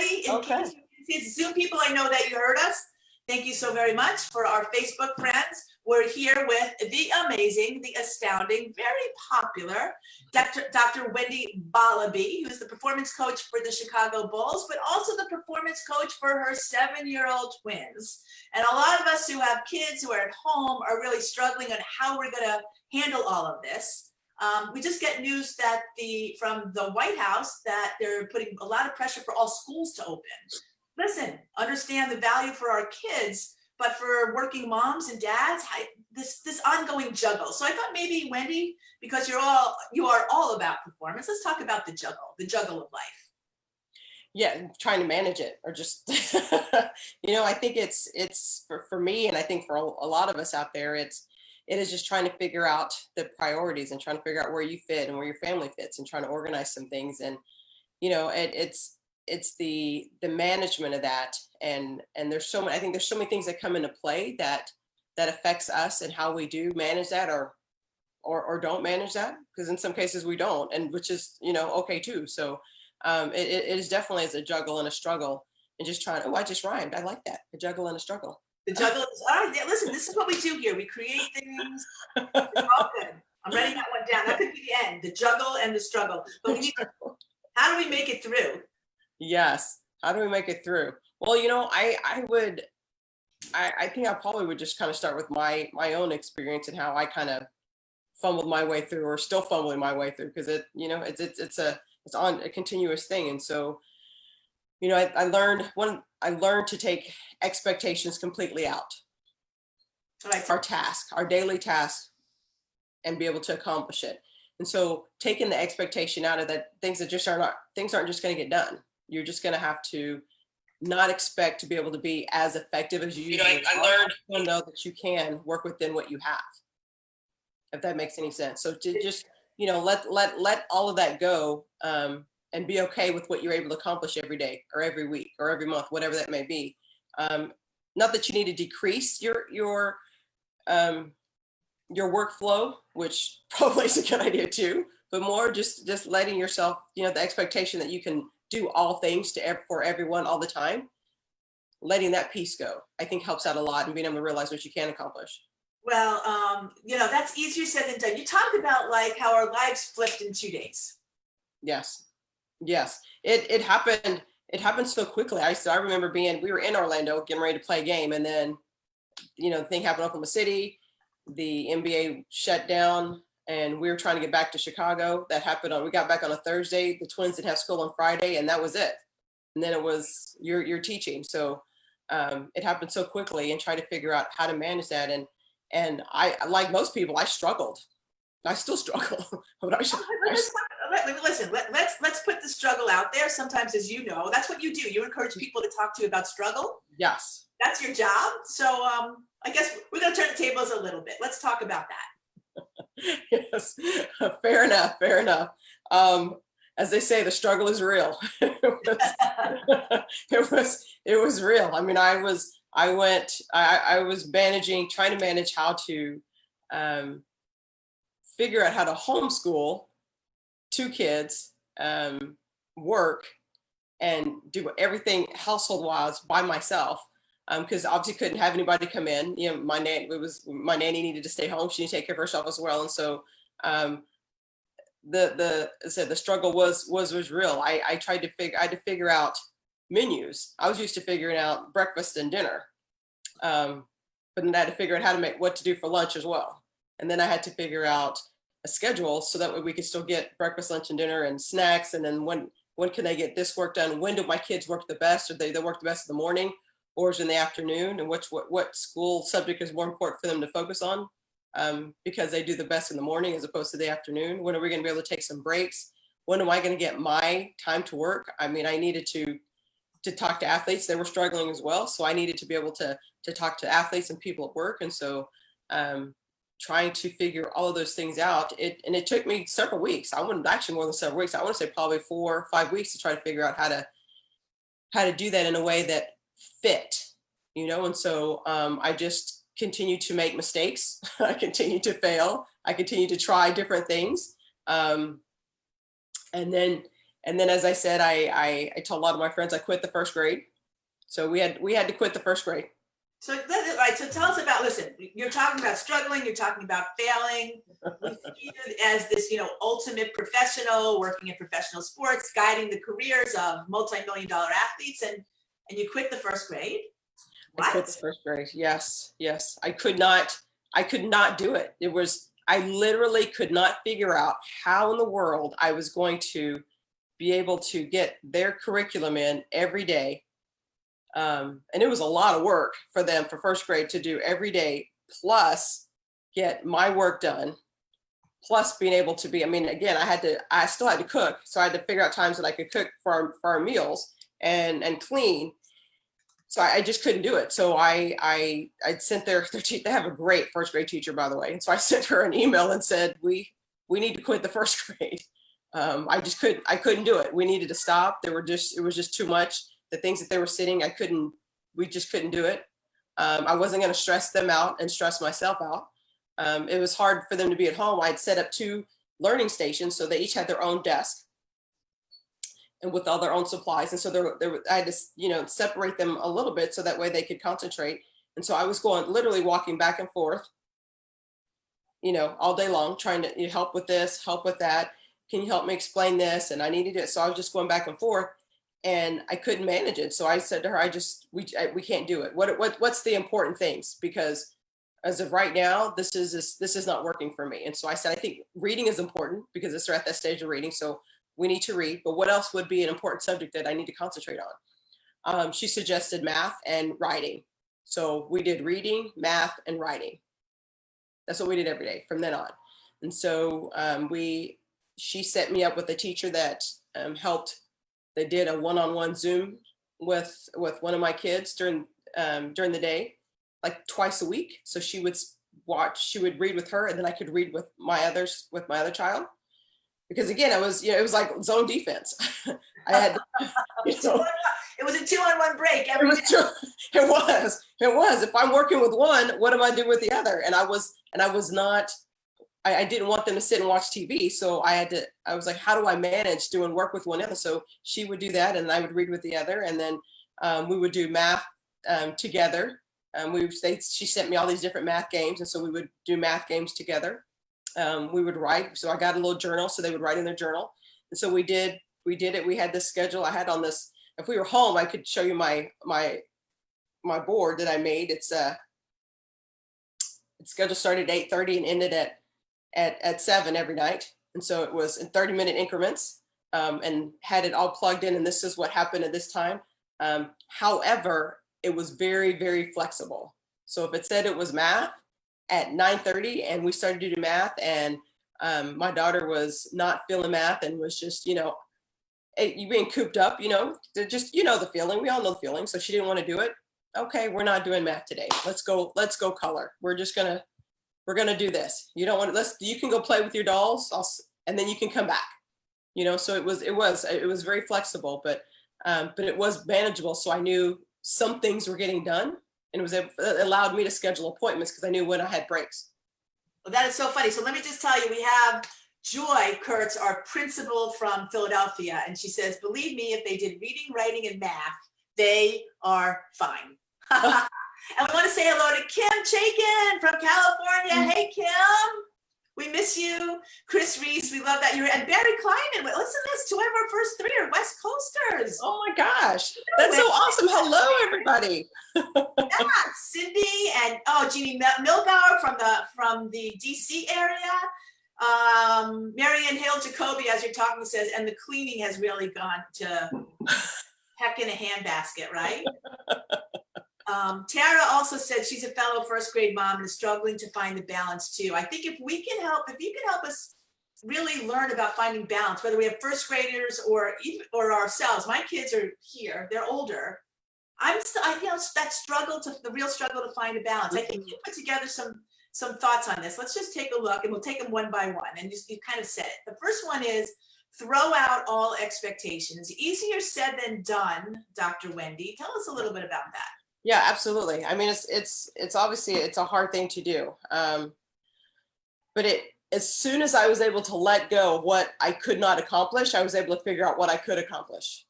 everybody. In Okay. case you can see it's Zoom people, I know that you heard us. Thank you so very much. For our Facebook friends, we're here with the amazing, the astounding, very popular Dr. Wendy Borlabi, who's the performance coach for the Chicago Bulls, but also the performance coach for her 7-year-old twins. And a lot of us who have kids who are at home are really struggling on how we're going to handle all of this. We just get news that from the White House that they're putting a lot of pressure for all schools to open. Listen, understand the value for our kids, but for working moms and dads, this ongoing juggle. So I thought maybe Wendy, because you are all about performance, let's talk about the juggle of life. Yeah, trying to manage it, or just, I think it's for me, and I think for a lot of us out there, it is just trying to figure out the priorities and trying to figure out where you fit and where your family fits and trying to organize some things. And, it's the management of that. And there's I think there's so many things that come into play that affects us and how we do manage that or don't manage that. Because in some cases we don't, and which is, okay too. So it is definitely as a juggle and a struggle, and just trying, I just rhymed. I like that. A juggle and a struggle. The juggle is, all right, yeah, listen, this is what we do here. We create things. It's all good. I'm writing that one down. That could be the end, the juggle and the struggle. But how do we make it through? Yes. How do we make it through? Well, I think I probably would just kind of start with my own experience and how I kind of fumbled my way through, or still fumbling my way through, because it's on a continuous thing. And so, I learned to take expectations completely out. Right. Our daily task, and be able to accomplish it. And so taking the expectation out of that, things aren't just going to get done. You're just going to have to not expect to be able to be as effective as you usually I learned to know that you can work within what you have, if that makes any sense. So to just, let all of that go, and be okay with what you're able to accomplish every day or every week or every month, whatever that may be. Not that you need to decrease your workflow, which probably is a good idea too, but more just letting yourself, the expectation that you can do all things for everyone all the time, letting that piece go, I think helps out a lot, and being able to realize what you can accomplish. Well, that's easier said than done. You talked about like how our lives flipped in 2 days. Yes. It happened so quickly. I remember we were in Orlando getting ready to play a game, and then, the thing happened in Oklahoma City, the NBA shut down, and we were trying to get back to Chicago. That happened we got back on a Thursday. The twins didn't have school on Friday, and that was it. And then it was you're teaching. So it happened so quickly, and try to figure out how to manage that. And I, like most people, I struggled. I still struggle. Listen, let's put the struggle out there. Sometimes, as you know, that's what you do. You encourage people to talk to you about struggle. Yes. That's your job. So I guess we're going to turn the tables a little bit. Let's talk about that. Yes, fair enough. As they say, the struggle is real. It was real. I mean, I was trying to manage how to figure out how to homeschool 2 kids, work, and do everything household wise by myself. Because obviously couldn't have anybody come in. My nanny needed to stay home. She needed to take care of herself as well. And so the struggle was real. I had to figure out menus. I was used to figuring out breakfast and dinner. But then I had to figure out what to do for lunch as well. And then I had to figure out a schedule so that way we could still get breakfast, lunch, and dinner and snacks. And then when can they get this work done? When do my kids work the best? Or they work the best in the morning, or is in the afternoon? And what school subject is more important for them to focus on? Because they do the best in the morning as opposed to the afternoon. When are we going to be able to take some breaks? When am I going to get my time to work? I mean, I needed to talk to athletes. They were struggling as well. So I needed to be able to talk to athletes and people at work. And so trying to figure all of those things out, it took me several weeks. I wouldn't actually more than several weeks. I want to say probably 4 or 5 weeks to try to figure out how to do that in a way that fit, and so I just continue to make mistakes. I continue to fail. I continue to try different things. And then And then, as I said, I told a lot of my friends I quit the first grade. So we had to quit the first grade. So, all right, so tell us about, listen, you're talking about struggling, you're talking about failing. We see you as this, ultimate professional, working in professional sports, guiding the careers of multi-million-dollar athletes, and you quit the first grade? What? I quit the first grade. Yes. I could not do it. I literally could not figure out how in the world I was going to be able to get their curriculum in every day. And it was a lot of work for them for first grade to do every day, plus get my work done, plus being able to be, again, I still had to cook. So I had to figure out times that I could cook for our meals and clean. So I just couldn't do it. So I sent they have a great first grade teacher, by the way. And so I sent her an email and said, we need to quit the first grade. I couldn't do it. We needed to stop. It was just too much. The things that they were sitting, we just couldn't do it. I wasn't going to stress them out and stress myself out. It was hard for them to be at home. I'd set up 2 learning stations, so they each had their own desk and with all their own supplies. And so I had to, separate them a little bit so that way they could concentrate. And so I was literally walking back and forth, all day long, trying to help with this, help with that. Can you help me explain this? And I needed it. So I was just going back and forth, and I couldn't manage it. So I said to her, we can't do it. What's the important things? Because as of right now, this is not working for me. And so I said, I think reading is important because they're at that stage of reading. So we need to read, but what else would be an important subject that I need to concentrate on? She suggested math and writing. So we did reading, math, and writing. That's what we did every day from then on. And so she set me up with a teacher that helped. They did a one-on-one Zoom with one of my kids during the day, like twice a week. So she would read with her, and then I could read with my other child. Because again, it was like zone defense. I had, it was a 2-on-1 break. It was. If I'm working with one, what am I doing with the other? And I didn't want them to sit and watch TV. So I was like, how do I manage doing work with one other? So she would do that, and I would read with the other. And then we would do math together. She sent me all these different math games. And so we would do math games together. We would write. So I got a little journal, so they would write in their journal. And so we did it. We had this schedule. I had on this, if we were home, I could show you my board that I made. It's schedule started at 8:30 and ended at 7 every night. And so it was in 30-minute increments, and had it all plugged in. And this is what happened at this time. However, it was very, very flexible. So if it said it was math at 9:30 and we started to do math, and my daughter was not feeling math and was just, you being cooped up, just, the feeling, we all know the feeling. So she didn't want to do it. Okay, we're not doing math today. Let's go color. We're going to do this. You don't want to, you can go play with your dolls, and then you can come back, so it was very flexible, but it was manageable. So I knew some things were getting done, and it allowed me to schedule appointments because I knew when I had breaks. Well, that is so funny. So let me just tell you, we have Joy Kurtz, our principal from Philadelphia, and she says, believe me, if they did reading, writing, and math, they are fine. And we want to say hello to Kim Chaikin from California. Hey, Kim, we miss you. Chris Reese, we love that you're here. And Barry Kleiman, listen to this, 2 of our first 3 are West Coasters. Oh my gosh, that's so awesome. Hello, everybody. Yeah, Cindy and Jeannie Milbauer from the DC area. Marianne Hale Jacoby, as you're talking, says, and the cleaning has really gone to heck in a handbasket, right? Tara also said she's a fellow first grade mom and is struggling to find the balance too. I think if you can help us really learn about finding balance, whether we have first graders or ourselves. My kids are here, they're older. The real struggle to find a balance. I think you put together some thoughts on this. Let's just take a look, and we'll take them one by one. And you kind of said it. The first one is throw out all expectations. Easier said than done, Dr. Wendy. Tell us a little bit about that. Yeah, absolutely. I mean, it's obviously it's a hard thing to do, but as soon as I was able to let go of what I could not accomplish, I was able to figure out what I could accomplish.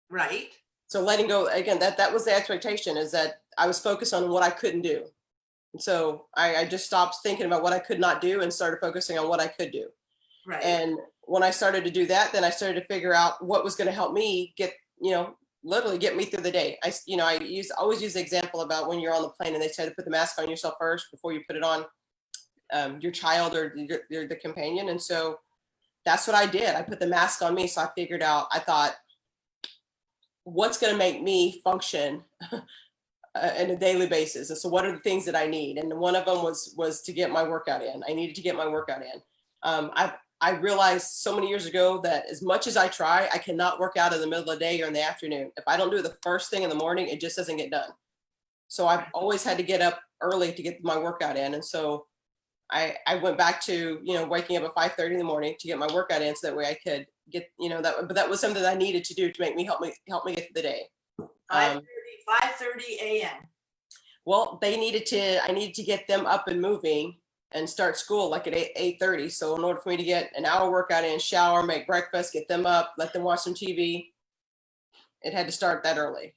Right. So letting go, again, that was the expectation, is that I was focused on what I couldn't do. And so I just stopped thinking about what I could not do and started focusing on what I could do. Right. And when I started to do that, then I started to figure out what was going to help me get, literally get me through the day. I always use the example about when you're on the plane and they say to put the mask on yourself first before you put it on your child or the companion. And so that's what I did. I put the mask on me. So I figured out, I thought, what's going to make me function on a daily basis? And so what are the things that I need? And one of them was to get my workout in. I needed to get my workout in. I realized so many years ago that as much as I try, I cannot work out in the middle of the day or in the afternoon. If I don't do it the first thing in the morning, it just doesn't get done. So I've always had to get up early to get my workout in. And so I went back to, waking up at 5:30 in the morning to get my workout in, so that way I could get, but that was something that I needed to do to help me get through the day. 5:30 a.m. Well, I needed to get them up and moving and start school like at 8:30. So in order for me to get an hour workout in, shower, make breakfast, get them up, let them watch some TV, it had to start that early.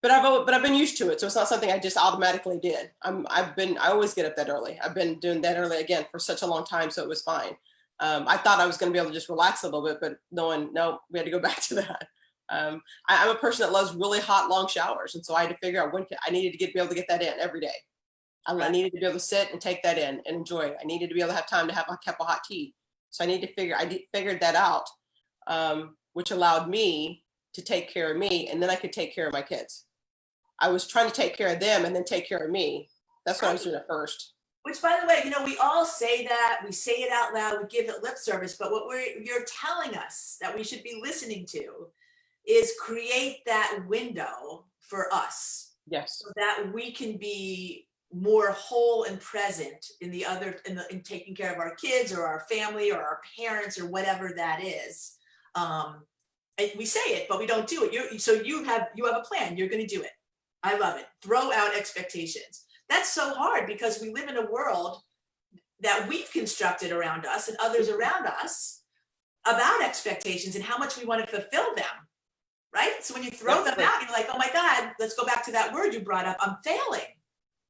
But I've been used to it. So it's not something I just automatically did. I always get up that early. I've been doing that early again for such a long time. So it was fine. I thought I was going to be able to just relax a little bit, but no, we had to go back to that. I'm a person that loves really hot, long showers. And so I had to figure out when I needed to be able to get that in every day. I needed to be able to sit and take that in and enjoy it. I needed to be able to have time to have a cup of hot tea. So I figured that out, which allowed me to take care of me, and then I could take care of my kids. I was trying to take care of them and then take care of me. That's what I was doing at first. Which, by the way, we all say that, we say it out loud, we give it lip service, but what you're telling us that we should be listening to is create that window for us. Yes. So that we can be more whole and present in taking care of our kids or our family or our parents or whatever that is. And we say it, but we don't do it. So you have a plan. You're going to do it. I love it. Throw out expectations. That's so hard because we live in a world that we've constructed around us and others around us about expectations and how much we want to fulfill them. Right? So when you throw them out, you're like, oh my God, let's go back to that word you brought up. I'm failing.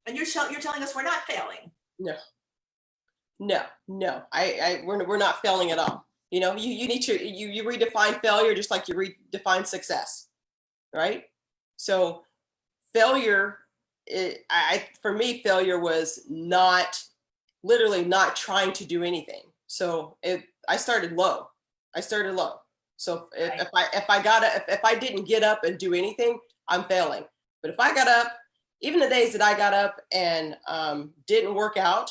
And you're telling us we're not failing. No. We're not failing at all. You need to, you redefine failure just like you redefine success. Right? So failure, for me, failure was literally not trying to do anything. So I started low. So if I didn't get up and do anything, I'm failing. But if I got up, even the days that I got up and didn't work out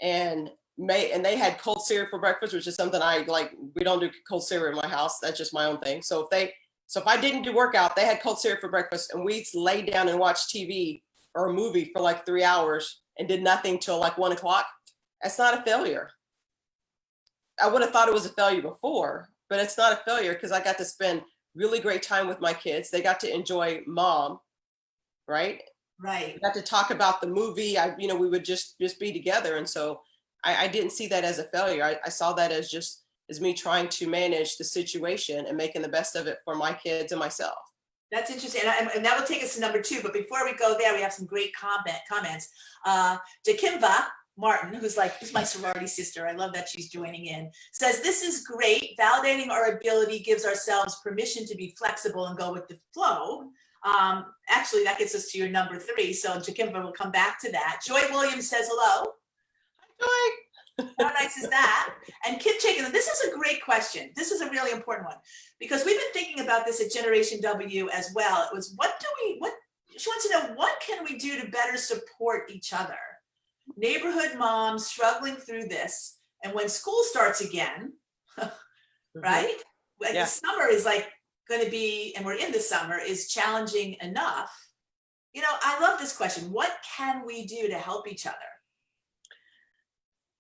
and they had cold cereal for breakfast, which is something I like. We don't do cold cereal in my house. That's just my own thing. So if I didn't do workout, they had cold cereal for breakfast and we laid down and watched TV or a movie for like 3 hours and did nothing till like 1 o'clock. That's not a failure. I would have thought it was a failure before, but it's not a failure because I got to spend really great time with my kids. They got to enjoy mom, right? Right. We got to talk about the movie. We would just be together. And so I didn't see that as a failure. I saw that as me trying to manage the situation and making the best of it for my kids and myself. That's interesting. And that will take us to number 2. But before we go there, we have some great comments. Jakimva Martin, who's my sorority sister, I love that she's joining in, says, this is great. Validating our ability gives ourselves permission to be flexible and go with the flow. Actually, that gets us to your number 3. So Jakimva will come back to that. Joy Williams says hello. Hi, Joy. How nice is that? And Kip Chicken, this is a great question. This is a really important one because we've been thinking about this at Generation W as well. It was, she wants to know, what can we do to better support each other? Neighborhood moms struggling through this. And when school starts again, right? Like the summer is going to be, and we're in the summer, is challenging enough. I love this question. What can we do to help each other?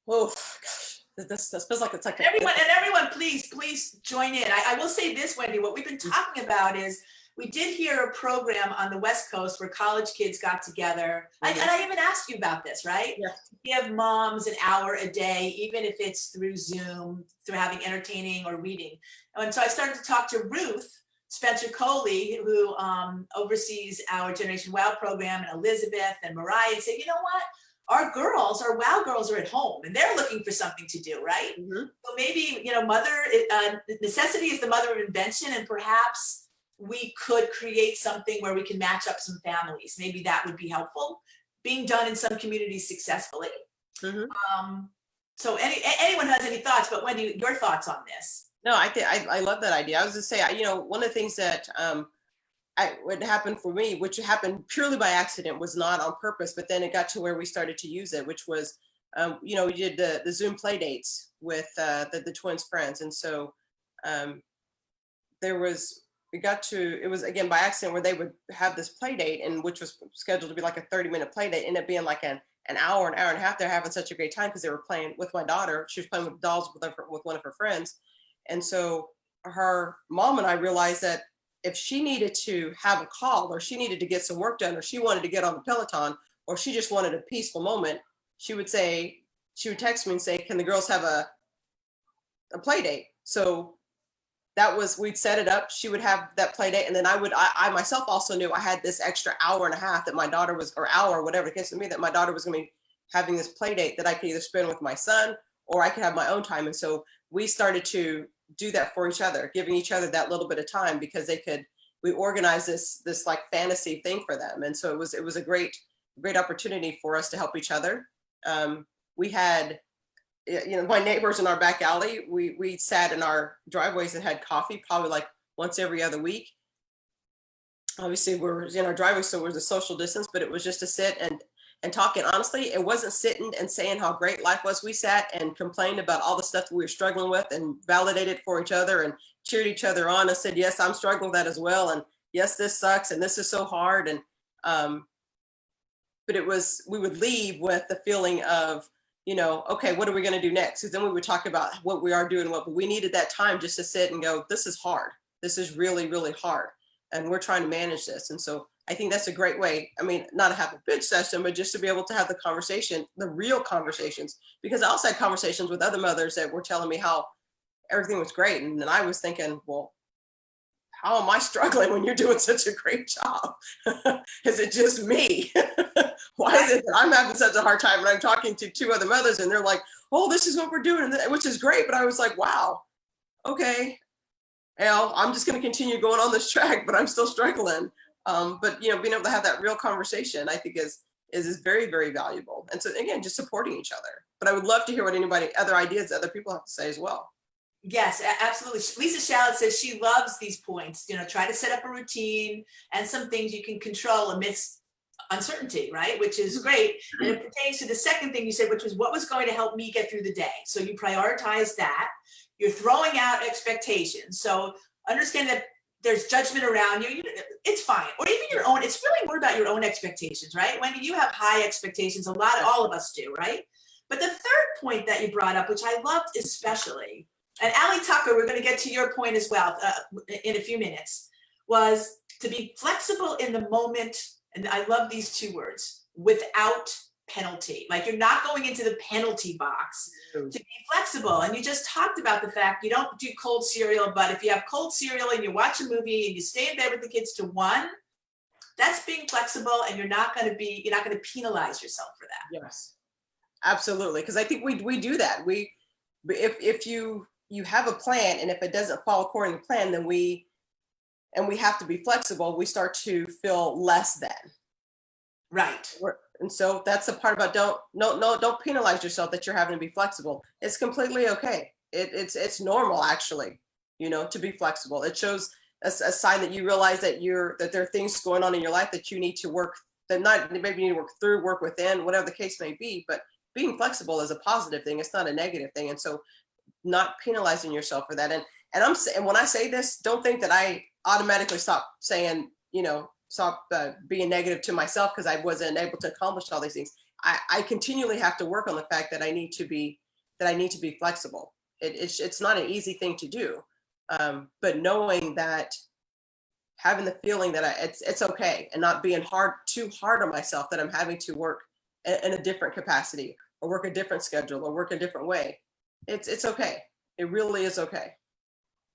Oh gosh, this feels like it's like everyone, please join in. I will say this, Wendy, what we've been talking about is We did hear a program on the West Coast where college kids got together. And I even asked you about this, right? Yeah. Give moms an hour a day, even if it's through Zoom, through having entertaining or reading. And so I started to talk to Ruth Spencer Coley, who oversees our Generation Wow program, and Elizabeth and Mariah, and say, you know what? Our girls, our WOW girls are at home and they're looking for something to do, right? So maybe, you know, necessity is the mother of invention, and perhaps we could create something where we can match up some families. Maybe that would be helpful, being done in some communities successfully. So anyone has any thoughts, but Wendy, your thoughts on this? No, I love that idea. I was just say, you know, one of the things that what happened for me, which happened purely by accident, was not on purpose, but then it got to where we started to use it, which was, you know, we did the Zoom play dates with the twins' friends. And so it was again by accident where they would have this play date, and which was scheduled to be like a 30-minute play date, ended up being like an hour and a half. They're having such a great time because they were playing with my daughter. She was playing with dolls with one of her friends. And so her mom and I realized that if she needed to have a call, or she needed to get some work done, or she wanted to get on the Peloton, or she just wanted a peaceful moment, she would text me and say, can the girls have a play date? So we'd set it up. She would have that play date. And then I myself also knew I had this extra hour and a half that my daughter was, or hour, whatever the case with me, that my daughter was going to be having this play date that I could either spend with my son, or I could have my own time. And so we started to do that for each other, giving each other that little bit of time, because we organized this like fantasy thing for them. And so it was a great opportunity for us to help each other. We had, you know, my neighbors in our back alley, we sat in our driveways and had coffee probably like once every other week. Obviously we're in our driveway, so we're the social distance, but it was just to sit and talk. And honestly, it wasn't sitting and saying how great life was. We sat and complained about all the stuff that we were struggling with, and validated for each other and cheered each other on and said, yes, I'm struggling with that as well. And yes, this sucks. And this is so hard. And, but we would leave with the feeling of, you know, okay, what are we going to do next? Because then we would talk about what we are doing, but we needed that time just to sit and go, this is hard. This is really, really hard. And we're trying to manage this. And so I think that's a great way. I mean, not to have a bitch session, but just to be able to have the conversation, the real conversations, because I also had conversations with other mothers that were telling me how everything was great. And then I was thinking, well, how am I struggling when you're doing such a great job? Is it just me? Why is it that I'm having such a hard time? And I'm talking to two other mothers and they're like, oh, this is what we're doing, which is great. But I was like, wow, okay. Well, I'm just going to continue going on this track, but I'm still struggling. But, you know, being able to have that real conversation, I think is very, very valuable. And so again, just supporting each other. But I would love to hear what other ideas other people have to say as well. Yes, absolutely. Lisa Shallot says she loves these points, you know, try to set up a routine and some things you can control amidst uncertainty, right? Which is great. And it pertains to the second thing you said, which was what was going to help me get through the day. So you prioritize that. You're throwing out expectations. So understand that there's judgment around you. It's fine. Or even your own. It's really more about your own expectations, right? Wendy, you have high expectations. All of us do, right? But the third point that you brought up, which I loved especially, and Allie Tucker, we're going to get to your point as well in a few minutes, was to be flexible in the moment. And I love these two words, without penalty. Like you're not going into the penalty box, to be flexible. And you just talked about the fact you don't do cold cereal, but if you have cold cereal and you watch a movie and you stay in bed with the kids to 1, that's being flexible, and you're not going to penalize yourself for that. Yes, absolutely. Because I think we do that. If you have a plan, and if it doesn't follow according to plan, then we have to be flexible. We start to feel less than. Right. And so that's the part about don't penalize yourself that you're having to be flexible. It's completely okay. It's normal, actually, you know, to be flexible. It shows a sign that you realize that there are things going on in your life that you need to work, maybe you need to work through, work within, whatever the case may be. But being flexible is a positive thing. It's not a negative thing. And so not penalizing yourself for that. And when I say this, don't think that I automatically stop saying, you know, stop being negative to myself because I wasn't able to accomplish all these things. I continually have to work on the fact that I need to be flexible. It's not an easy thing to do, but knowing that having the feeling that it's okay, and not being too hard on myself that I'm having to work in a different capacity, or work a different schedule, or work a different way. It's okay. It really is okay.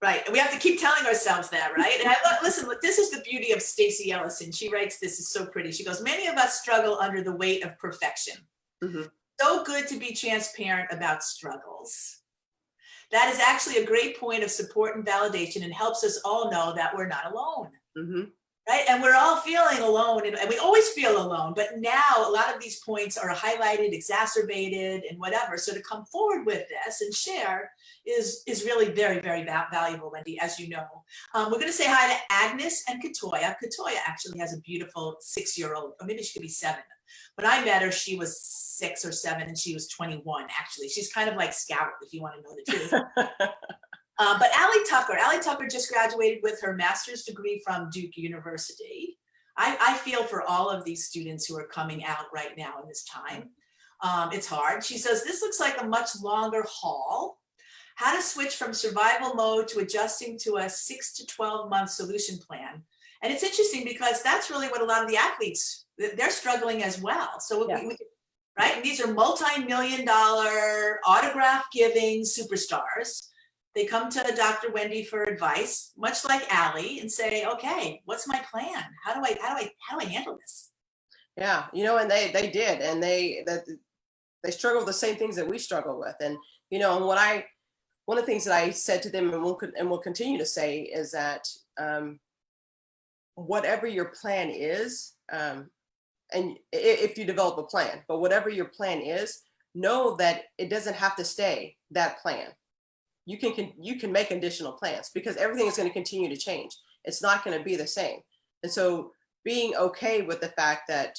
Right. And we have to keep telling ourselves that, right? And listen, look, this is the beauty of Stacey Ellison. She writes, this is so pretty. She goes, many of us struggle under the weight of perfection. Mm-hmm. So good to be transparent about struggles. That is actually a great point of support and validation, and helps us all know that we're not alone. Mm-hmm. Right? And we're all feeling alone, and we always feel alone, but now a lot of these points are highlighted, exacerbated, and whatever. So to come forward with this and share is really very, very valuable, Wendy, as you know. We're going to say hi to Agnes and Katoya. Katoya actually has a beautiful 6-year-old, or maybe she could be 7. When I met her, she was 6 or 7, and she was 21, actually. She's kind of like Scout, if you want to know the truth. But Allie Tucker just graduated with her master's degree from Duke University. I feel for all of these students who are coming out right now in this time. It's hard. She says, this looks like a much longer haul. How to switch from survival mode to adjusting to a 6 to 12 month solution plan. And it's interesting because that's really what a lot of the athletes, they're struggling as well. So Yeah. right? And these are multi-million-dollar autograph giving superstars. They come to Dr. Wendy for advice, much like Allie, and say, okay, what's my plan? How do I handle this? Yeah, and they did, and they struggle with the same things that we struggle with. And and one of the things that I said to them, and will continue to say, is that whatever your plan is, and if you develop a plan, but whatever your plan is, know that it doesn't have to stay that plan. You can make additional plans, because everything is going to continue to change. It's not going to be the same. And so being okay with the fact that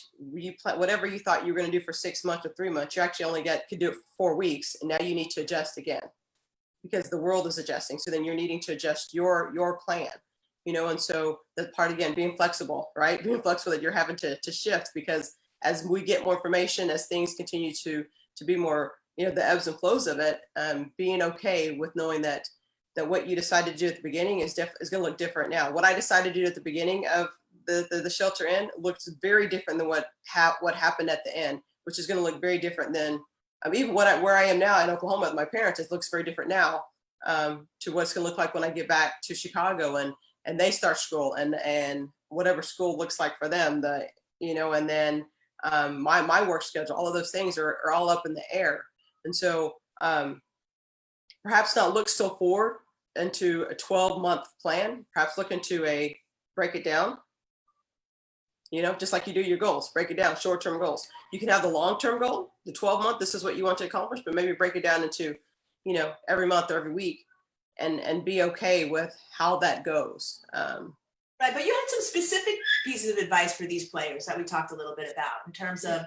whatever you thought you were going to do for 6 months or 3 months, you actually only could do it for 4 weeks, and now you need to adjust again, because the world is adjusting. So then you're needing to adjust your plan, and so that part, again, being flexible, right? Being flexible, that you're having to shift, because as we get more information, as things continue to be more, the ebbs and flows of it, being okay with knowing that what you decided to do at the beginning is going to look different now. What I decided to do at the beginning of the shelter in looks very different than what happened at the end, which is going to look very different than even where I am now in Oklahoma with my parents. It looks very different now to what it's going to look like when I get back to Chicago and they start school, and whatever school looks like for them, and then my work schedule, all of those things are all up in the air. And so perhaps not look so forward into a 12-month plan, perhaps look into break it down, just like you do your goals, break it down, short-term goals. You can have the long-term goal, the 12-month, this is what you want to accomplish, but maybe break it down into, every month or every week, and be okay with how that goes. Right, but you had some specific pieces of advice for these players that we talked a little bit about in terms of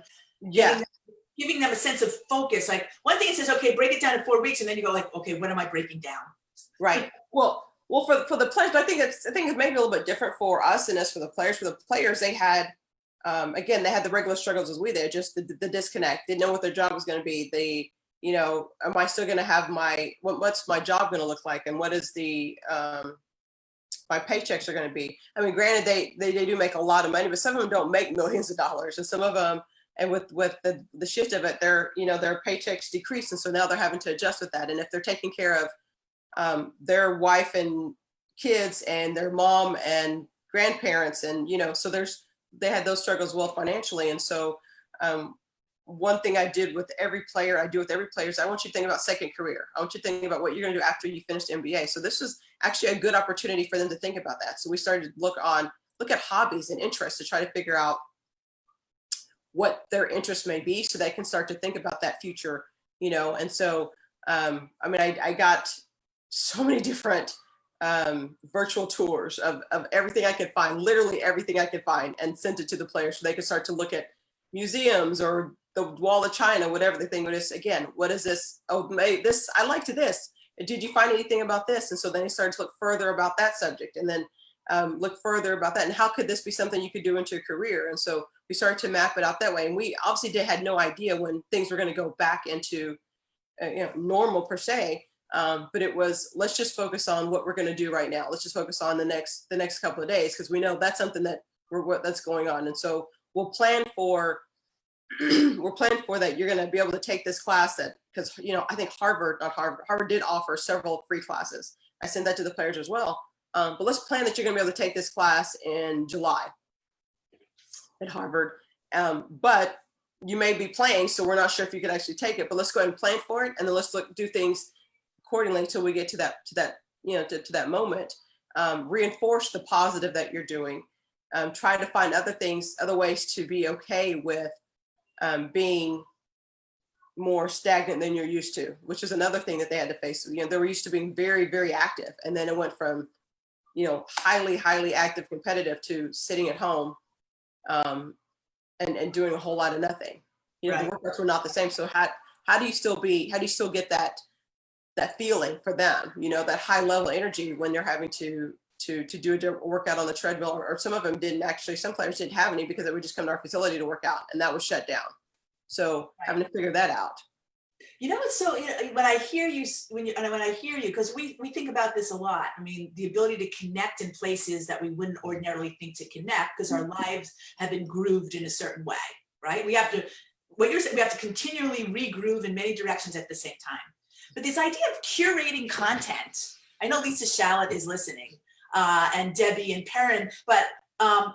giving them a sense of focus. Like, one thing it says, okay, break it down in 4 weeks, and then you go like, okay, what am I breaking down? Right. Well, for the players, but I think it's maybe a little bit different for us and as for the players. For the players, they had, again, they had the regular struggles as we did, just the disconnect, didn't know what their job was going to be. Am I still going to have what's my job going to look like, and what is my paychecks are going to be. I mean, granted, they do make a lot of money, but some of them don't make millions of dollars, and some of them, and with the shift of it, their paychecks decrease, and so now they're having to adjust with that. And if they're taking care of their wife and kids and their mom and grandparents, and so they had those struggles well financially. And so one thing I do with every player is I want you to think about second career. I want you to think about what you're going to do after you finish the MBA. So this was actually a good opportunity for them to think about that. So we started to look at hobbies and interests to try to figure out what their interests may be, so they can start to think about that future, And so, I got so many different virtual tours of everything I could find, literally everything I could find, and sent it to the players so they could start to look at museums or the Wall of China, whatever the thing was. Again, what is this? Oh, this, I liked this. Did you find anything about this? And so then they started to look further about that subject, and then look further about that. And how could this be something you could do into a career? And so we started to map it out that way. And we obviously had no idea when things were going to go back into normal per se. But it was, let's just focus on what we're going to do right now. Let's just focus on the next couple of days, because we know that's something that's going on. And so we'll plan for that you're going to be able to take this class, that because I think Harvard did offer several free classes. I sent that to the players as well. But let's plan that you're going to be able to take this class in July at Harvard. But you may be playing, so we're not sure if you could actually take it. But let's go ahead and plan for it, and then let's do things accordingly until we get to that moment. Reinforce the positive that you're doing. Try to find other ways to be okay with being more stagnant than you're used to, which is another thing that they had to face. They were used to being very, very active, and then it went from highly, highly active competitive to sitting at home and doing a whole lot of nothing. Right. The workouts were not the same. So how do you still get that feeling for them, that high level energy when they're having to do a workout on the treadmill, or some of them didn't actually, some players didn't have any because they would just come to our facility to work out, and that was shut down. So having to figure that out. So when I hear you, because we think about this a lot. I mean, the ability to connect in places that we wouldn't ordinarily think to connect, because our lives have been grooved in a certain way, right? We have to, what you're saying, we have to continually regroove in many directions at the same time. But this idea of curating content, I know Lisa Shallot is listening, and Debbie and Perrin, but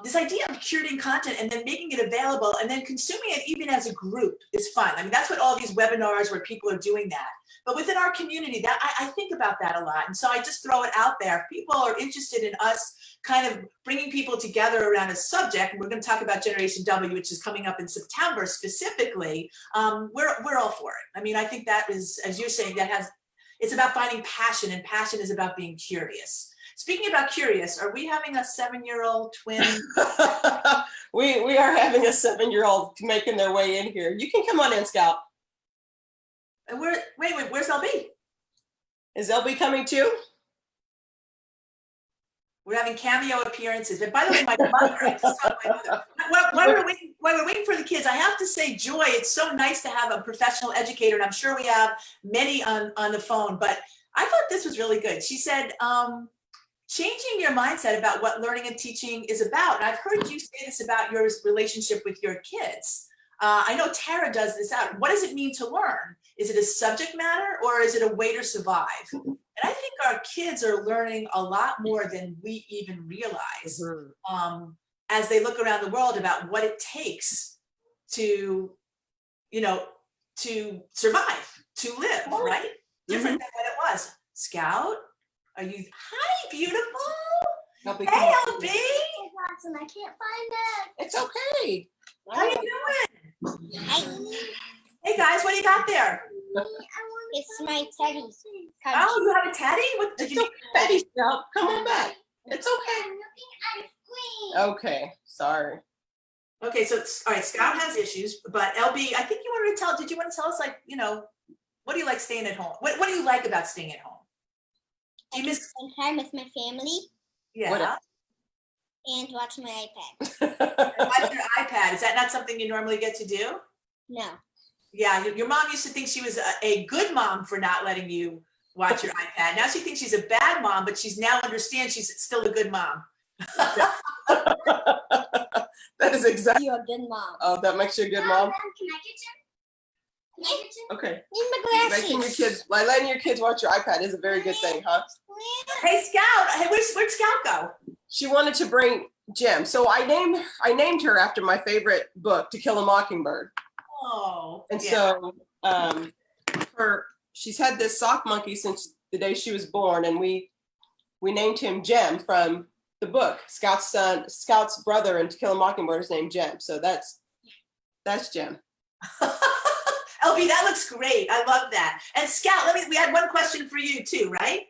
this idea of curating content and then making it available and then consuming it even as a group is fun. I mean, that's what all these webinars where people are doing that. But within our community, that I think about that a lot. And so I just throw it out there. If people are interested in us kind of bringing people together around a subject, and we're going to talk about Generation W, which is coming up in September specifically, we're all for it. I mean, I think that is, as you're saying, it's about finding passion, and passion is about being curious. Speaking about curious, are we having a 7-year-old twin? we are having a 7-year-old making their way in here. You can come on in, Scout. And wait, where's LB? Is LB coming too? We're having cameo appearances. And by the way, my mother, I just saw my mother. While we're waiting for the kids, I have to say, Joy, it's so nice to have a professional educator, and I'm sure we have many on the phone, but I thought this was really good. She said, changing your mindset about what learning and teaching is about. And I've heard you say this about your relationship with your kids. I know Tara does this out. What does it mean to learn? Is it a subject matter, or is it a way to survive? And I think our kids are learning a lot more than we even realize as they look around the world about what it takes to survive, to live, right? Different than what it was. Scout? Are you? Hi, beautiful. LB, hey, LB. I can't find it. It's okay. How you doing? Hi. Hey guys, what do you got there? It's my teddy. Oh, you have a teddy? What did you? Teddy, Scout, come on back. It's okay. I'm looking at a screen. Okay, sorry. Okay, so all right. Scout has issues, but LB, I think you wanted to tell. Did you want to tell us, what do you like staying at home? What do you like about staying at home? Do you miss spend time with my family? Yeah. And watch my iPad. Watch your iPad. Is that not something you normally get to do? No. Yeah, your mom used to think she was a good mom for not letting you watch your iPad. Now she thinks she's a bad mom, but she's now understands she's still a good mom. That is exactly. You're a good mom. Oh, that makes you a good mom? Can I get you? Okay. Need my glasses. Letting your kids watch your iPad is a very good thing, huh? Hey, Scout. Hey, where'd Scout go? She wanted to bring Jem. So I named her after my favorite book, To Kill a Mockingbird. Oh. And so she's had this sock monkey since the day she was born, and we named him Jem from the book. Scout's brother in To Kill a Mockingbird is named Jem. So that's Jem. LB, that looks great. I love that. And Scout, we had one question for you too, right?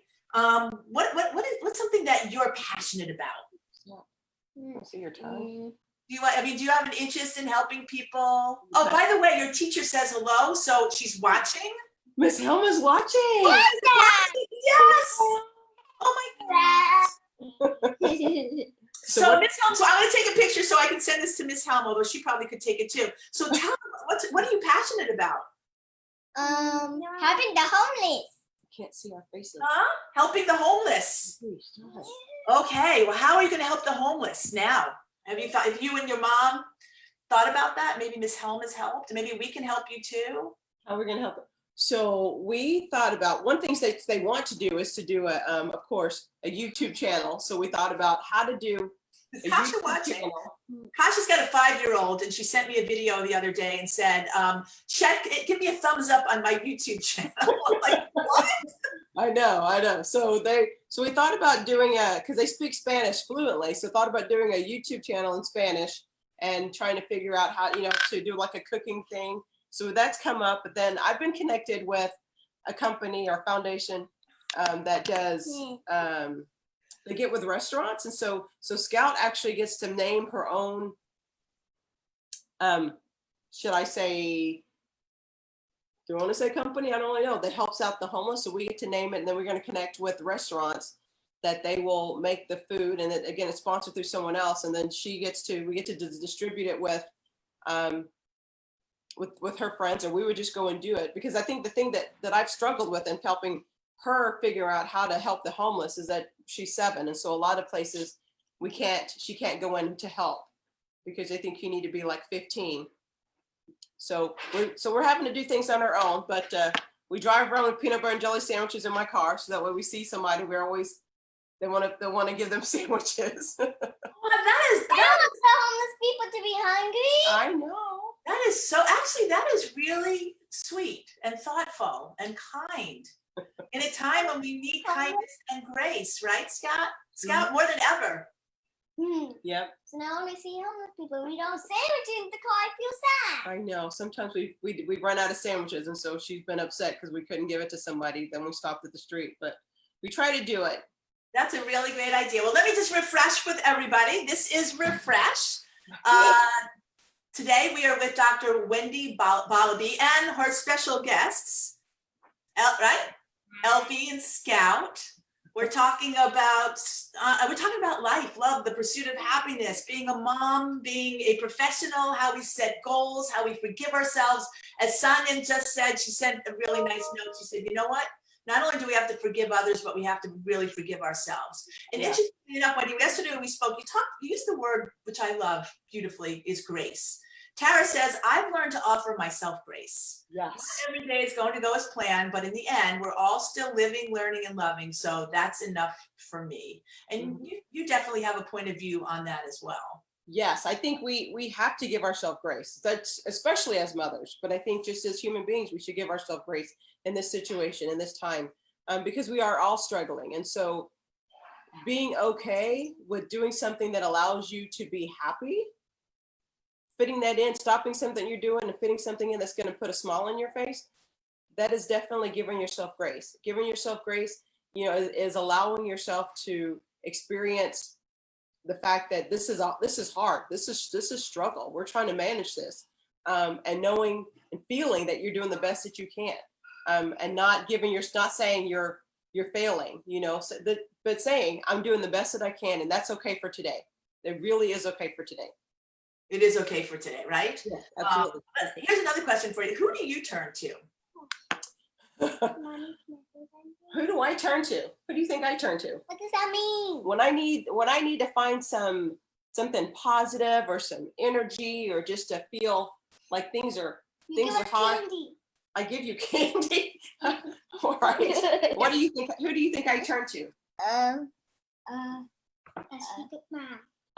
What's something that you're passionate about? Let's see your tongue. Do you have an interest in helping people? Oh, by the way, your teacher says hello, so she's watching. Miss Helma's watching. What's that? Yes. Oh my goodness. So Miss Helma, so I'm going to take a picture so I can send this to Miss Helma, although she probably could take it too. So tell me, what are you passionate about? Helping the homeless. can't see our faces. Huh? Helping the homeless. Please, stop. Okay, well, how are you going to help the homeless now? Have you and your mom thought about that? Maybe Miss Helm has helped. Maybe we can help you too. How are we going to help them? So we thought about one thing that they want to do is to do a, of course, a YouTube channel. So we thought about how to do. Is Kasha watching? Kasha's got a 5-year-old, and she sent me a video the other day and said, give me a thumbs up on my YouTube channel. I'm like, what? I know. So we thought about doing because they speak Spanish fluently. So thought about doing a YouTube channel in Spanish and trying to figure out how, to do like a cooking thing. So that's come up. But then I've been connected with a company or foundation that does, they get with restaurants. And so Scout actually gets to name her own, should I say, do you want to say company? I don't really know, that helps out the homeless. So we get to name it, and then we're going to connect with restaurants that they will make the food, and that, again, it's sponsored through someone else. And then we get to distribute it with her friends, or we would just go and do it. Because I think the thing that I've struggled with in helping her figure out how to help the homeless is that she's 7. And so a lot of places she can't go in to help because they think you need to be like 15. So we're having to do things on our own, but we drive around with peanut butter and jelly sandwiches in my car. So that way we see somebody, they want to give them sandwiches. Well, I want the homeless people to be hungry. I know. That is really sweet and thoughtful and kind in a time when we need kindness and grace, right, Scott? Scout, more than ever. Yep. So now when we see homeless people, we don't sandwich in the car. I feel sad. I know. Sometimes we run out of sandwiches, and so she's been upset because we couldn't give it to somebody. Then we stopped at the street, but we try to do it. That's a really great idea. Well, let me just refresh with everybody. This is Refresh. Today we are with Dr. Wendy Borlabi and her special guests, LB and Scout. We're talking about life, love, the pursuit of happiness, being a mom, being a professional, how we set goals, how we forgive ourselves. As Sonia just said, she sent a really nice note. She said, you know what? Not only do we have to forgive others, but we have to really forgive ourselves. And interestingly enough, when yesterday when we spoke, you used the word, which I love beautifully, is grace. Tara says, I've learned to offer myself grace. Yes. Not every day is going to go as planned, but in the end, we're all still living, learning, and loving. So that's enough for me. And you definitely have a point of view on that as well. Yes, I think we have to give ourselves grace. That's especially as mothers, but I think just as human beings, we should give ourselves grace in this situation, in this time, because we are all struggling. And so being okay with doing something that allows you to be happy, fitting that in, stopping something you're doing and fitting something in that's going to put a smile on your face, that is definitely giving yourself grace. Giving yourself grace, is allowing yourself to experience the fact that this is hard. This is struggle. We're trying to manage this, and knowing and feeling that you're doing the best that you can, and not saying you're failing, but saying I'm doing the best that I can, and that's okay for today. It really is okay for today. It is okay for today, right? Yeah, absolutely. Here's another question for you. Who do you turn to? Who do I turn to? Who do you think I turn to? What does that mean? When I need to find something positive or some energy, or just to feel like things are hard. Candy. I give you candy. All right. What do you think? Who do you think I turn to?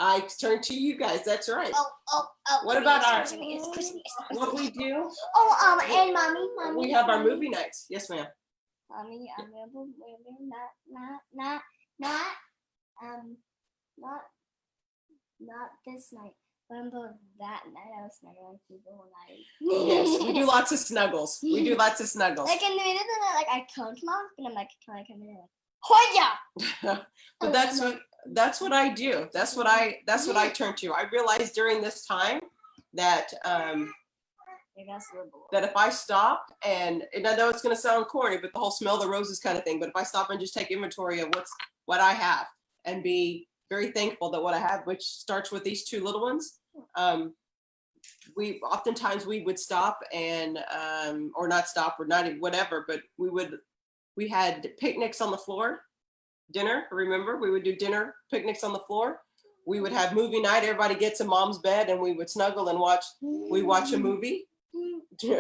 I turn to you guys. That's right. Oh. What about It's Christmas. what we do? And mommy. We have our movie nights. Yes, ma'am. Mommy, I remember not this night. Remember that night I was snuggling people when Yes, we do lots of snuggles. We do lots of snuggles. Like in the minute that like I come to mom, and I'm like, can I come in? Hoya! But that's what I do. That's what I turn to. I realized during this time that that if I stop and I know it's going to sound corny, but the whole smell the roses kind of thing, but if I stop and just take inventory of what I have and be very thankful that what I have, which starts with these 2 little ones, we oftentimes would stop and or not stop or not whatever, but we would We had picnics on the floor, dinner. Remember, we would do dinner, picnics on the floor. We would have movie night. Everybody gets in mom's bed and we would snuggle and watch a movie,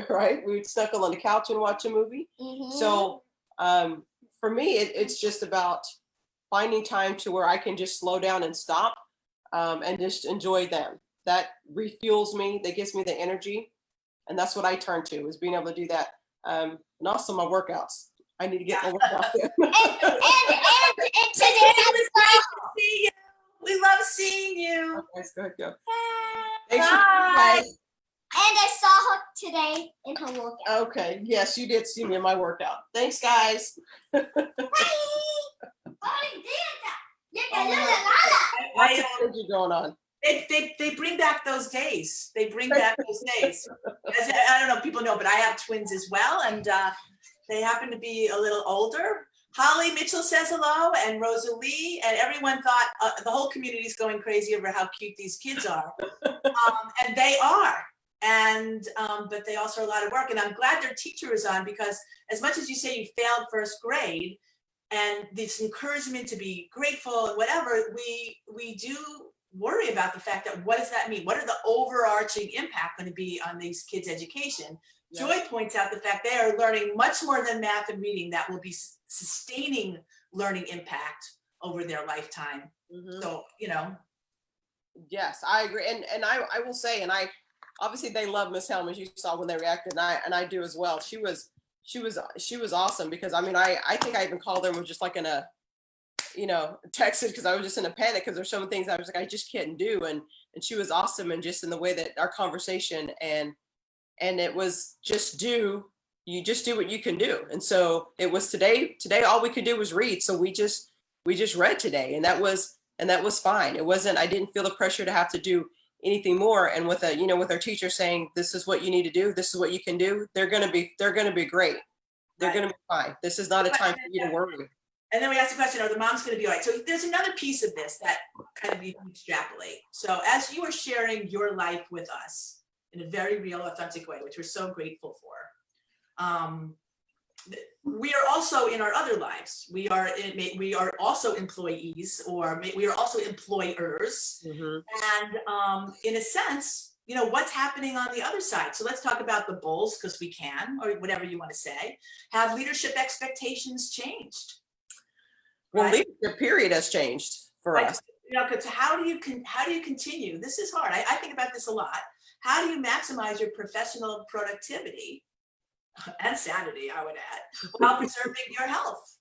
right? We would snuggle on the couch and watch a movie. So for me, it's just about finding time to where I can just slow down and stop and just enjoy them. That refuels me, that gives me the energy. And that's what I turn to, is being able to do that. And also my workouts. I need to get my workout in. And today It was great to see you. We love seeing you. Okay, go ahead, go. Bye. Thanks for guys. and I saw her today in her workout. Okay, yes, you did see me in my workout. Thanks, guys. Bye. Lots of energy going on. They bring back those days. They bring back those days. As I don't know if people know, but I have twins as well, and they happen to be a little older. Holly Mitchell says hello, and Rosalie, and everyone thought the whole community is going crazy over how cute these kids are, and they are. And but they also are a lot of work, and I'm glad their teacher is on, because as much as you say you failed first grade, and this encouragement to be grateful and whatever, we do worry about the fact that what does that mean? What are the overarching impact going to be on these kids' education? Yeah. Joy points out the fact they are learning much more than math and reading that will be sustaining learning impact over their lifetime. So, Yes, I agree. And I will say, and I obviously they love Miss Helm, as you saw when they reacted, and I do as well. She was awesome, because I mean I think I even called her and was just like in a texted, because I was just in a panic, because there's so many things I was like I just can't do, and she was awesome, and just in the way that our conversation and it was you just do what you can do. And so it was today all we could do was read, so we just read today, and that was fine. It wasn't, I didn't feel the pressure to have to do anything more. And with with our teacher saying, this is what you need to do, this is what you can do, they're gonna be great. They're gonna be fine. This is not a time for you to worry. And then we asked the question, are the moms going to be all right? So there's another piece of this that kind of you can extrapolate. So as you are sharing your life with us in a very real, authentic way, which we're so grateful for, we are also in our other lives. We are also employees, or we are also employers. And in a sense, what's happening on the other side. So let's talk about the Bulls, because we can, or whatever you want to say. Have leadership expectations changed? Well, right? Leadership period has changed for us. Because how do you continue? This is hard. I think about this a lot. How do you maximize your professional productivity and sanity, I would add, while preserving your health?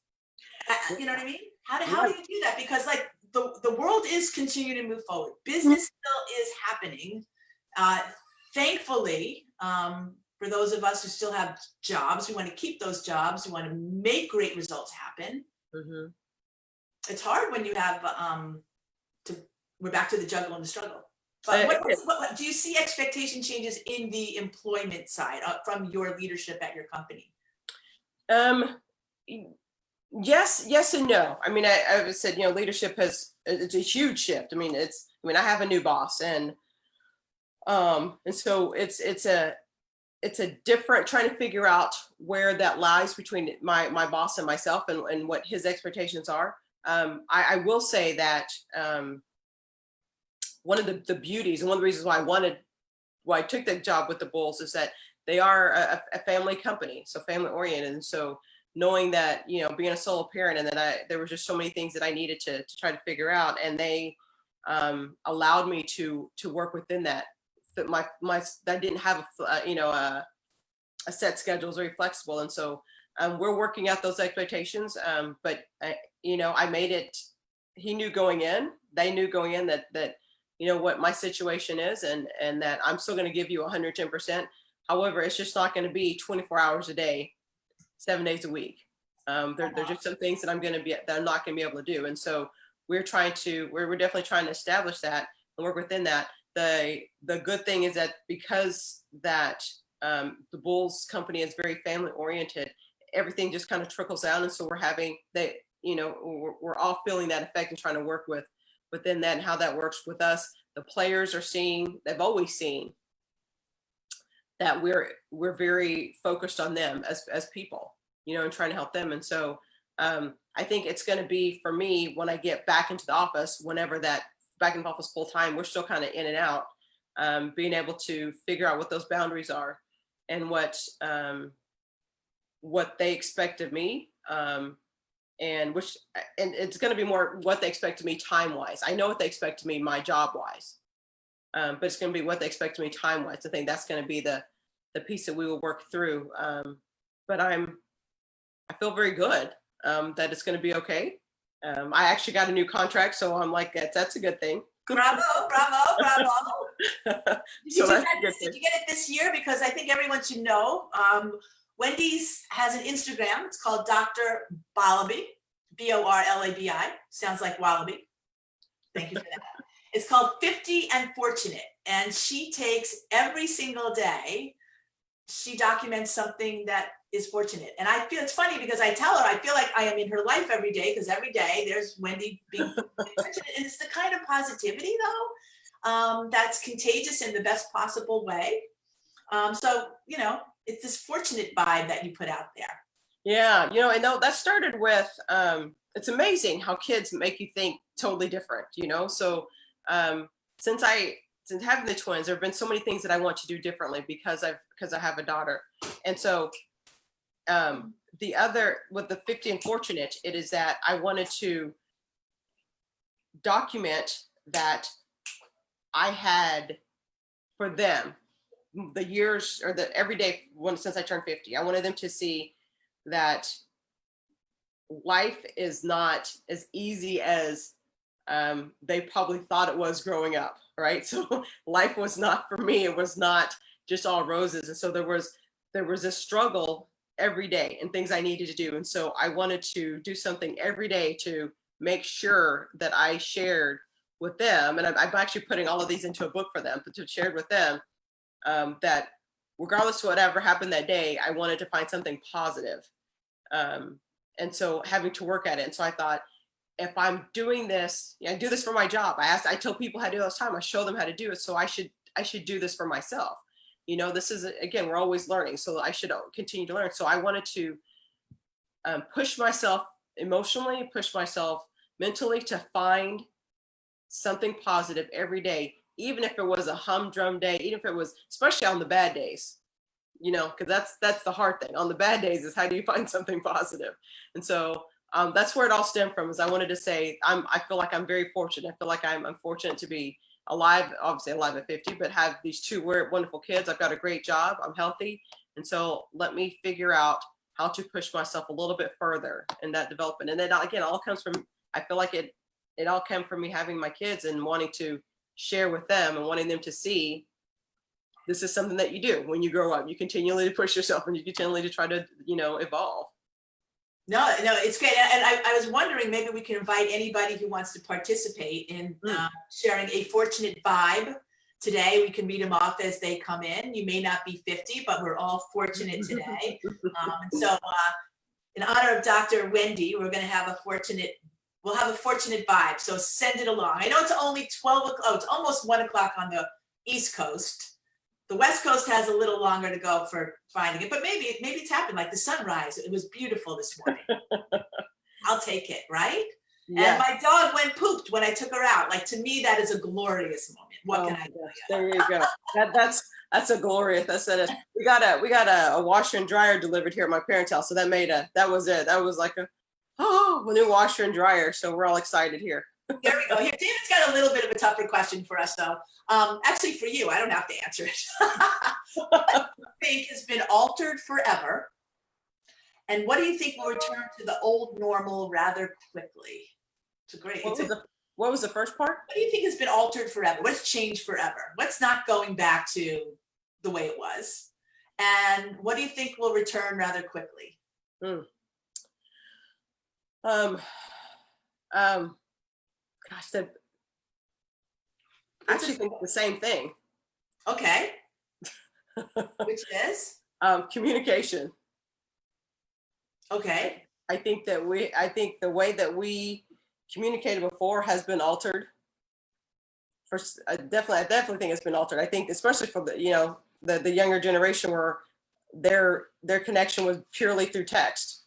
You know what I mean? How do you do that? Because like the world is continuing to move forward. Business still is happening. Thankfully, for those of us who still have jobs, we want to keep those jobs. We want to make great results happen. It's hard when you have we're back to the juggle and the struggle. But what do you see expectation changes in the employment side from your leadership at your company? Yes and no. I mean, I said, leadership it's a huge shift. I mean, I have a new boss, and so it's a different, trying to figure out where that lies between my boss and myself, and what his expectations are. I will say that one of the beauties, and one of the reasons why I took the job with the Bulls, is that they are a family company, so family oriented. And so knowing that, being a solo parent, and that there were just so many things that I needed to try to figure out, and they allowed me to work within that. I didn't have a set schedule, was very flexible, and so we're working out those expectations. But I made it. He knew going in. They knew going in that what my situation is, and that I'm still going to give you 110%. However, it's just not going to be 24 hours a day, 7 days a week. There's just some things that I'm not going to be able to do, and so we're definitely trying to establish that and work within that. The good thing is that because that the Bulls company is very family oriented, everything just kind of trickles down, and so we're all feeling that effect and trying to work within that, and how that works with us. The players they've always seen that we're very focused on them as people, and trying to help them. And so I think it's going to be for me when I get back into the office, whenever that back in the office full time, we're still kind of in and out, being able to figure out what those boundaries are and what they expect of me. And it's going to be more what they expect of me time wise. I know what they expect of me, my job wise, but it's going to be what they expect of me time wise. I think that's going to be the piece that we will work through. But I feel very good that it's going to be okay. I actually got a new contract, so I'm like, that's a good thing. Bravo, bravo, bravo. Did you So did you get it this year? Because I think everyone should know. Wendy's has an Instagram. It's called Dr. Borlabi, Borlabi. Sounds like Wallaby. Thank you for that. It's called 50 and Fortunate. And she takes every single day, she documents something that is fortunate. And I feel it's funny because I tell her, I feel like I am in her life every day, because every day there's Wendy being fortunate. And it's the kind of positivity, though, that's contagious in the best possible way. So, it's this fortunate vibe that you put out there. Yeah, and that started with, it's amazing how kids make you think totally different, So since having the twins, there have been so many things that I want to do differently because I have a daughter. And so the other, with the 50 and Fortunate, it is that I wanted to document that I had for them the years or the everyday one since I turned 50. I wanted them to see that life is not as easy as they probably thought it was growing up, right? So life was not, for me, it was not just all roses. And so there was a struggle every day and things I needed to do. And so I wanted to do something every day to make sure that I shared with them. And I'm actually putting all of these into a book for them, but to share with them that regardless of whatever happened that day, I wanted to find something positive. And so having to work at it. And so I thought, if I'm doing this, I do this for my job. I tell people how to do it all the time. I show them how to do it. So I should do this for myself. This is, again, we're always learning. So I should continue to learn. So I wanted to push myself emotionally, push myself mentally to find something positive every day, even if it was a humdrum day, even if it was, especially on the bad days, because that's the hard thing. On the bad days is how do you find something positive? And so that's where it all stemmed from, is I wanted to say, I feel like I'm very fortunate. I feel like I'm fortunate to be alive, obviously alive at 50, but have these two wonderful kids. I've got a great job. I'm healthy. And so let me figure out how to push myself a little bit further in that development. And then again, all comes from, I feel like it all came from me having my kids and wanting to share with them and wanting them to see this is something that you do when you grow up. You continually push yourself and you continually to try to, evolve. No, it's great. And I was wondering, maybe we can invite anybody who wants to participate in sharing a fortunate vibe today. We can read them off as they come in. You may not be 50, but we're all fortunate today. And so in honor of Dr. Wendy, we'll have a fortunate vibe. So send it along. I know it's only 12 o'clock. Oh, it's almost 1 o'clock on the East Coast. The West Coast has a little longer to go for finding it, but maybe it's happened, like the sunrise. It was beautiful this morning. I'll take it, right? Yeah. And my dog went pooped when I took her out. Like, to me, that is a glorious moment. What can I do? There you go. That's a glorious. That's it. We got a washer and dryer delivered here at my parents' house. So that was it. That was like a new washer and dryer. So we're all excited here. There we go. Here, David's got a little bit of a tougher question for us, though. Actually, for you, I don't have to answer it. What do you think has been altered forever? And what do you think will return to the old normal rather quickly? It's great. What was the first part? What do you think has been altered forever? What's changed forever? What's not going back to the way it was? And what do you think will return rather quickly? Gosh, I actually think the same thing. Okay. Which is? Communication. Okay. I think the way that we communicated before has been altered. I definitely think it's been altered. I think especially for the younger generation, where their connection was purely through text.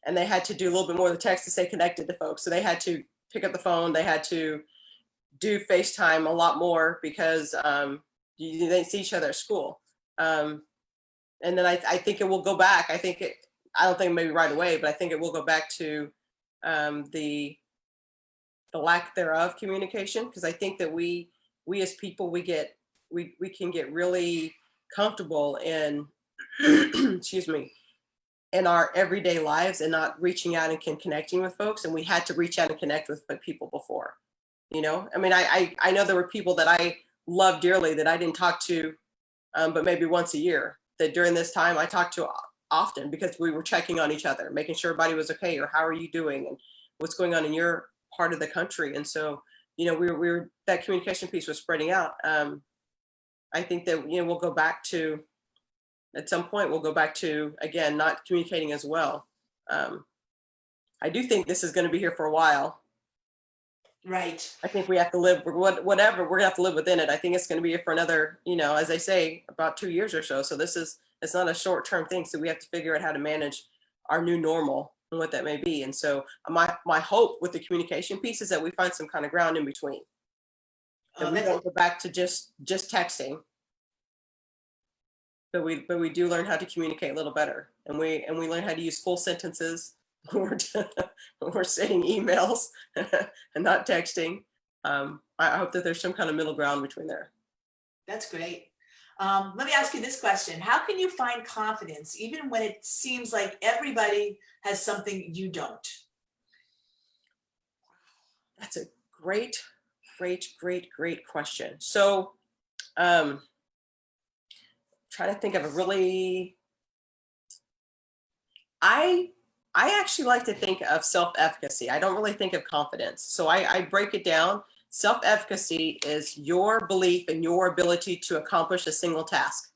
and they had to do a little bit more of the text to stay connected to folks. So they had to pick up the phone. They had to do FaceTime a lot more because they didn't see each other at school. And then I think it will go back. I don't think maybe right away, but I think it will go back to the lack thereof communication, because I think that we as people, we can get really comfortable in excuse me, in our everyday lives and not reaching out and connecting with folks. And we had to reach out and connect with people before, you know. I mean, I know there were people that I love dearly that I didn't talk to but maybe once a year, that during this time I talked to often, because we were checking on each other, making sure everybody was okay, or how are you doing, and what's going on in your part of the country. And so, you know, we were that communication piece was spreading out. I think that, you know, we'll go back to, at some point, we'll go back to, again, not communicating as well. I do think this is going to be here for a while. Right. I think we have to live, whatever, we're gonna have to live within it. I think it's going to be here for another, you know, as I say, about 2 years or so. So it's not a short-term thing. So we have to figure out how to manage our new normal and what that may be. And so my hope with the communication piece is that we find some kind of ground in between. That we don't go back to just texting, but we do learn how to communicate a little better, and we learn how to use full sentences when we're sending emails and not texting. I hope that there's some kind of middle ground between there. That's great. Let me ask you this question. How can you find confidence even when it seems like everybody has something you don't? That's a great question. So trying to think of a really, I actually like to think of self-efficacy. I don't really think of confidence. So I break it down. Self-efficacy is your belief in your ability to accomplish a single task.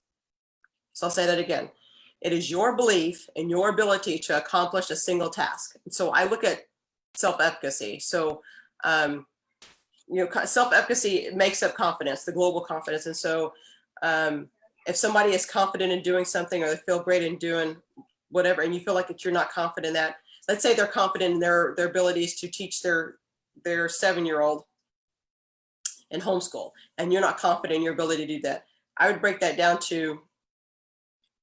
So I'll say that again. It is your belief in your ability to accomplish a single task. And so I look at self-efficacy. So, you know, self-efficacy makes up confidence, the global confidence. And so if somebody is confident in doing something, or they feel great in doing whatever, and you feel like that you're not confident in that, let's say they're confident in their abilities to teach their 7-year-old in homeschool, and you're not confident in your ability to do that. I would break that down to,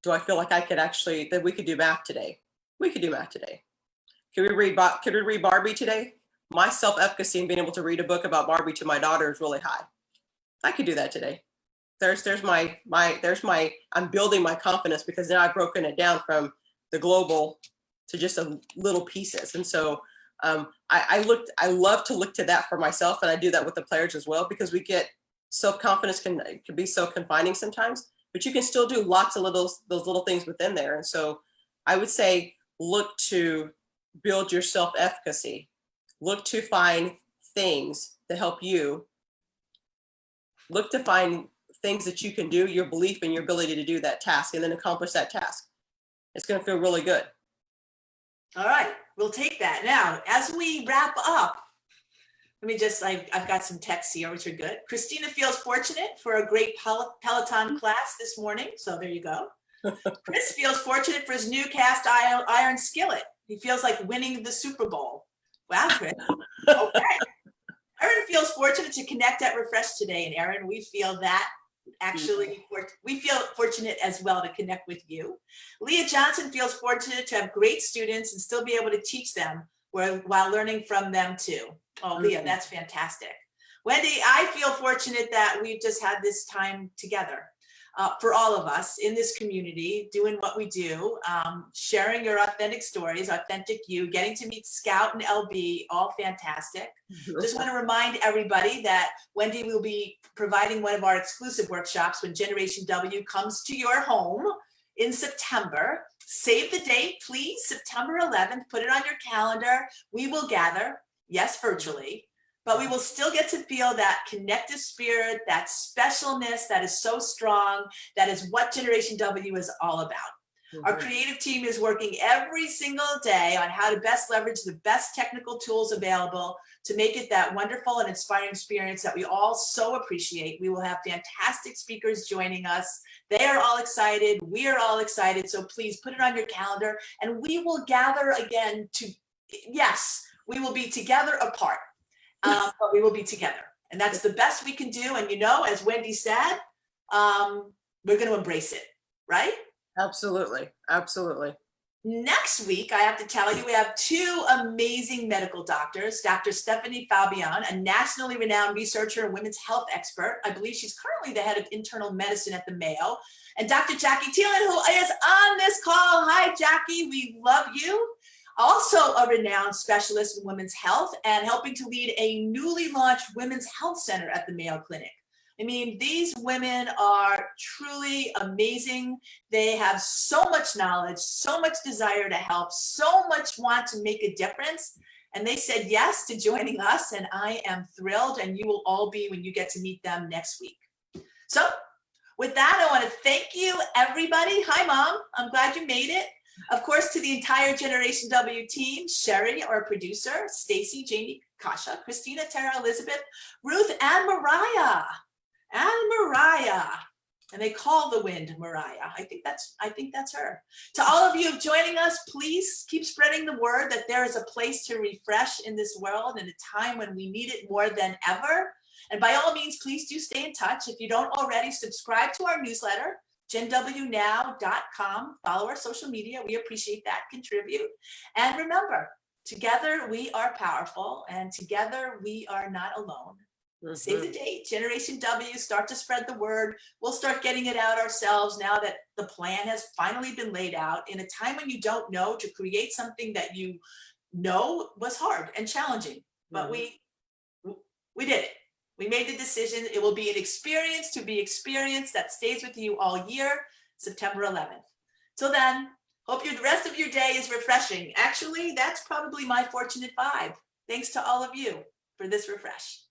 do I feel like that we could do math today? We could do math today. Could we read Barbie today? My self-efficacy in being able to read a book about Barbie to my daughter is really high. I could do that today. I'm building my confidence, because now I've broken it down from the global to just a little pieces. And so I love to look to that for myself, and I do that with the players as well, because we get self-confidence can be so confining sometimes, but you can still do lots of those little things within there. And so I would say, look to build your self-efficacy. Look to find things that help you. Look to find things that you can do, your belief in your ability to do that task, and then accomplish that task. It's going to feel really good. All right, we'll take that. Now, as we wrap up, let me just, I've got some texts here, which are good. Christina feels fortunate for a great Peloton class this morning. So there you go. Chris feels fortunate for his new cast iron skillet. He feels like winning the Super Bowl. Wow, Chris. Okay. Erin feels fortunate to connect at Refresh today. And Erin, we feel that actually, we feel fortunate as well to connect with you. Leah Johnson feels fortunate to have great students and still be able to teach them while learning from them too. Oh, Leah, that's fantastic. Wendy, I feel fortunate that we've just had this time together. For all of us in this community, doing what we do, sharing your authentic stories, authentic you, getting to meet Scout and LB, all fantastic. Just want to remind everybody that Wendy will be providing one of our exclusive workshops when Generation W comes to your home in September. Save the date, please, September 11th, put it on your calendar. We will gather, yes, virtually, but we will still get to feel that connective spirit, that specialness that is so strong. That is what Generation W is all about. Our creative team is working every single day on how to best leverage the best technical tools available to make it that wonderful and inspiring experience that we all so appreciate. We will have fantastic speakers joining us. They are all excited. We are all excited. So please put it on your calendar, and we will gather again to, yes, we will be together apart, but we will be together. And that's the best we can do. And, you know, as Wendy said, we're going to embrace it, right? Absolutely. Absolutely. Next week, I have to tell you, we have two amazing medical doctors, Dr. Stephanie Fabian, a nationally renowned researcher and women's health expert. I believe she's currently the head of internal medicine at the Mayo, and Dr. Jackie Thielen, who is on this call. Hi, Jackie, we love you. Also a renowned specialist in women's health and helping to lead a newly launched women's health center at the Mayo Clinic. I mean, these women are truly amazing. They have so much knowledge, so much desire to help, so much want to make a difference. And they said yes to joining us, and I am thrilled, and you will all be when you get to meet them next week. So with that, I want to thank you, everybody. Hi, Mom. I'm glad you made it. Of course, to the entire Generation W team, Sherry, our producer, Stacy, Jamie, Kasha, Christina, Tara, Elizabeth, Ruth, and Mariah. And they call the wind Mariah. I think that's her. To all of you joining us, please keep spreading the word that there is a place to refresh in this world in a time when we need it more than ever. And by all means, please do stay in touch. If you don't already, subscribe to our newsletter, genwnow.com. Follow our social media. We appreciate that. Contribute. And remember, together we are powerful, and together we are not alone. Save the date, Generation W, start to spread the word. We'll start getting it out ourselves now that the plan has finally been laid out. In a time when you don't know, to create something that you know was hard and challenging, but we did it. We made the decision. It will be an experience to be experienced that stays with you all year, September 11th. Till then, hope the rest of your day is refreshing. Actually, that's probably my fortunate vibe. Thanks to all of you for this refresh.